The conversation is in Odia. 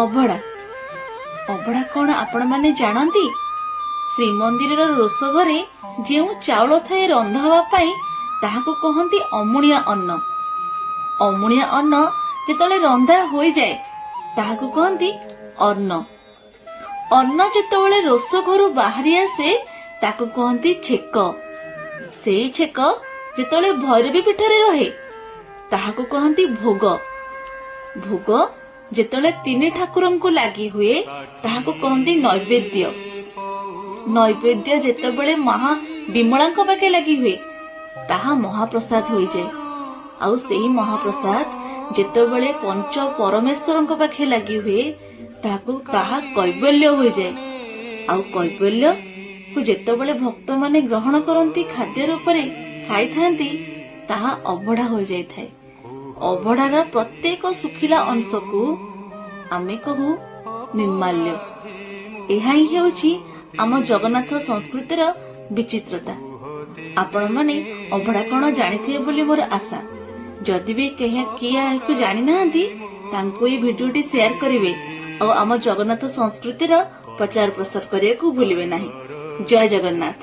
ଅଭଡ଼ା ଅଭଡ଼ା କଣ ଆପଣ ମାନେ ଜାଣନ୍ତି? ଶ୍ରୀମନ୍ଦିରର ରୋଷଘରେ ଯେଉଁ ଚାଉଳ ଥାଏ ରନ୍ଧା ହେବା ପାଇଁ ତାହାକୁ କହନ୍ତି ଅମୁଣିଆ ଅନ୍ନ। ଅମୁଣିଆ ଅନ୍ନ ଯେତେବେଳେ ରନ୍ଧା ହୋଇଯାଏ ତାହାକୁ କହନ୍ତି ଅନ୍ନ। ଅନ୍ନ ଯେତେବେଳେ ରୋଷଘରୁ ବାହାରି ଆସେ ତାକୁ କହନ୍ତି ଛେକ। ସେଇ ଛେକ ଯେତେବେଳେ ଭୈରବୀ ପୀଠରେ ରହେ ତାହାକୁ କହନ୍ତି ଭୋଗ। ଭୋଗ ଯେତେବେଳେ ତିନି ଠାକୁରଙ୍କୁ ଲାଗି ହୁଏ ତାହାକୁ କହନ୍ତି ନୈବେଦ୍ୟ। ନୈବେଦ୍ୟ ଯେତେବେଳେ ମହା ବିମଳାଙ୍କ ପାଖେ ଲାଗି ହୁଏ ତାହା ମହାପ୍ରସାଦ ହୋଇଯାଏ। ଆଉ ସେହି ମହାପ୍ରସାଦ ଯେତେବେଳେ ପଞ୍ଚ ପରମେଶ୍ୱରଙ୍କ ପାଖେ ଲାଗି ହୁଏ ତାହା କୈବଲ୍ୟ ହୋଇଯାଏ। ଆଉ କୈବଲ୍ୟକୁ ଯେତେବେଳେ ଭକ୍ତମାନେ ଗ୍ରହଣ କରନ୍ତି ଖାଦ୍ୟ ରୂପରେ ଖାଇଥାନ୍ତି ତାହା ଅଭଡ଼ା ହୋଇଯାଇଥାଏ। ଅଭଡ଼ାର ପ୍ରତ୍ୟେକ ଶୁଖିଲା ଅଂଶକୁ ଆମେ କହୁ ନିର୍ମାଲ୍ୟ। ଏହା ହିଁ ହେଉଛି ଆମ ଜଗନ୍ନାଥ ସଂସ୍କୃତିର ବିଚିତ୍ରତା। ଆପଣମାନେ ଅଭଡ଼ା କଣ ଜାଣିଥିବେ ବୋଲି ମୋର ଆଶା। ଯଦି ବି କିଏ ଏହାକୁ ଜାଣିନାହାନ୍ତି ତାଙ୍କୁ ଏହି ଭିଡିଓଟି ସେୟାର କରିବେ ଆଉ ଆମ ଜଗନ୍ନାଥ ସଂସ୍କୃତିର ପ୍ରଚାର ପ୍ରସାର କରିବାକୁ ଭୁଲିବେ ନାହିଁ। ଜୟ ଜଗନ୍ନାଥ।